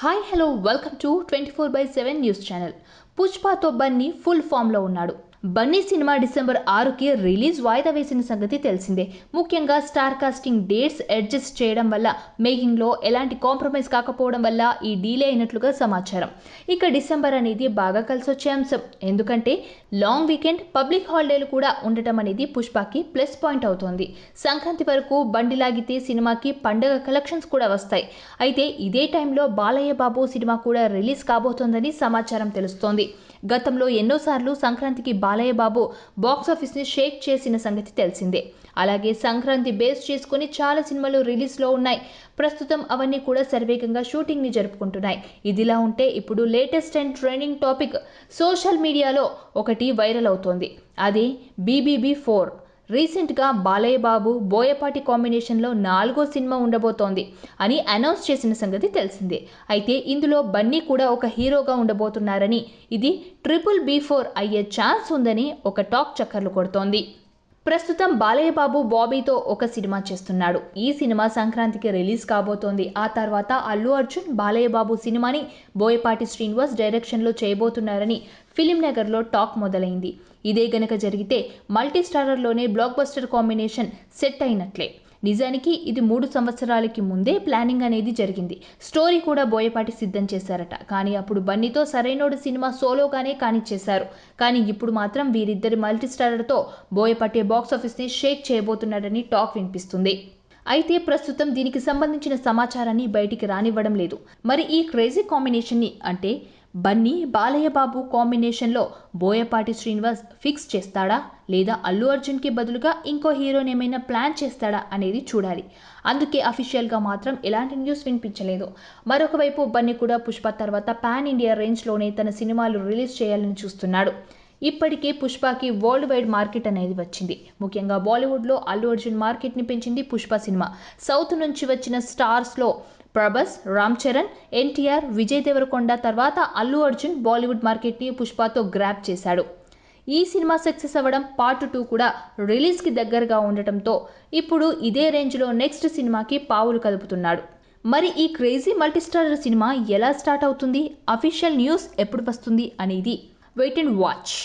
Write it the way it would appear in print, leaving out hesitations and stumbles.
Hi hello welcome to 24/7 news channel. పుష్పతో Bunny full ఫామ్లో ఉన్నాడు. బన్నీ సినిమా డిసెంబర్ 6కి రిలీజ్ వాయిదా వేసిన సంగతి తెలిసిందే. ముఖ్యంగా స్టార్ కాస్టింగ్ డేట్స్ అడ్జస్ట్ చేయడం వల్ల మేకింగ్లో ఎలాంటి కాంప్రమైజ్ కాకపోవడం వల్ల ఈ డీలే అయినట్లుగా సమాచారం. ఇక డిసెంబర్ అనేది బాగా కలిసొచ్చే అంశం. ఎందుకంటే లాంగ్ వీకెండ్, పబ్లిక్ హాలిడేలు కూడా ఉండటం అనేది పుష్పకి ప్లస్ పాయింట్ అవుతోంది. సంక్రాంతి వరకు బండి లాగితే సినిమాకి పండగ కలెక్షన్స్ కూడా వస్తాయి. అయితే ఇదే టైంలో బాలయ్య బాబు సినిమా కూడా రిలీజ్ కాబోతోందని సమాచారం తెలుస్తోంది. గతంలో ఎన్నోసార్లు సంక్రాంతికి బాలయ్య బాబు బాక్సాఫీస్ని షేక్ చేసిన సంగతి తెలిసిందే. అలాగే సంక్రాంతి బేస్ చేసుకుని చాలా సినిమాలు రిలీజ్లో ఉన్నాయి. ప్రస్తుతం అవన్నీ కూడా శరవేగంగా షూటింగ్ని జరుపుకుంటున్నాయి. ఇదిలా ఉంటే ఇప్పుడు latest and trending topic social మీడియాలో ఒకటి వైరల్ అవుతోంది. అదే BBB4. రీసెంట్గా బాలయ్య బాబు బోయపాటి కాంబినేషన్లో 4వ సినిమా ఉండబోతోంది అని అనౌన్స్ చేసిన సంగతి తెలిసిందే. అయితే ఇందులో బన్నీ కూడా ఒక హీరోగా ఉండబోతున్నారని, ఇది BBB4 అయ్యే ఛాన్స్ ఉందని ఒక టాక్ చక్కర్లు కొడుతోంది. ప్రస్తుతం బాలయ్య బాబు బాబీతో ఒక సినిమా చేస్తున్నాడు. ఈ సినిమా సంక్రాంతికి రిలీజ్ కాబోతోంది. ఆ తర్వాత అల్లు అర్జున్ బాలయ్య బాబు సినిమాని బోయపాటి శ్రీనివాస్ డైరెక్షన్లో చేయబోతున్నారని ఫిలిం నగర్లో టాక్ మొదలైంది. ఇదే గనక జరిగితే మల్టీ స్టారర్లోనే బ్లాక్ బస్టర్ కాంబినేషన్ సెట్ అయినట్లే. నిజానికి ఇది 3 సంవత్సరాలకి ముందే ప్లానింగ్ అనేది జరిగింది. స్టోరీ కూడా బోయపాటి సిద్ధం చేశారట. కానీ అప్పుడు బన్నీతో సరైనోడు సినిమా సోలోగానే కానిచ్చేశారు. కానీ ఇప్పుడు మాత్రం వీరిద్దరి మల్టీ స్టారర్తో బోయపాటి బాక్సాఫీస్ని షేక్ చేయబోతున్నాడని టాక్ వినిపిస్తుంది. అయితే ప్రస్తుతం దీనికి సంబంధించిన సమాచారాన్ని బయటికి రానివ్వడం లేదు. మరి ఈ క్రేజీ కాంబినేషన్ని అంటే బన్నీ బాలయ్య బాబు కాంబినేషన్లో బోయపాటి శ్రీనివాస్ ఫిక్స్ చేస్తాడా, లేదా అల్లు అర్జున్కి బదులుగా ఇంకో హీరోని ఏమైనా ప్లాన్ చేస్తాడా అనేది చూడాలి. అందుకే అఫీషియల్గా మాత్రం ఎలాంటి న్యూస్ వినిపించలేదు. మరొక వైపు బన్నీ కూడా పుష్ప తర్వాత పాన్ ఇండియా రేంజ్లోనే తన సినిమాలు రిలీజ్ చేయాలని చూస్తున్నాడు. ఇప్పటికే పుష్పకి వరల్డ్ వైడ్ మార్కెట్ అనేది వచ్చింది. ముఖ్యంగా బాలీవుడ్లో అల్లు అర్జున్ మార్కెట్ని పెంచింది పుష్ప సినిమా. సౌత్ నుంచి వచ్చిన స్టార్స్లో ప్రభాస్, రామ్ చరణ్, NTR, విజయ్ దేవరకొండ తర్వాత అల్లు అర్జున్ బాలీవుడ్ మార్కెట్ని పుష్పతో గ్రాబ్ చేశాడు. ఈ సినిమా సక్సెస్ అవ్వడం, పార్ట్ 2 కూడా రిలీజ్కి దగ్గరగా ఉండటంతో ఇప్పుడు ఇదే రేంజ్లో నెక్స్ట్ సినిమాకి పావులు కదుపుతున్నాడు. మరి ఈ క్రేజీ మల్టీస్టారర్ సినిమా ఎలా స్టార్ట్ అవుతుంది, అఫీషియల్ న్యూస్ ఎప్పుడు వస్తుంది అనేది వెయిట్ అండ్ వాచ్.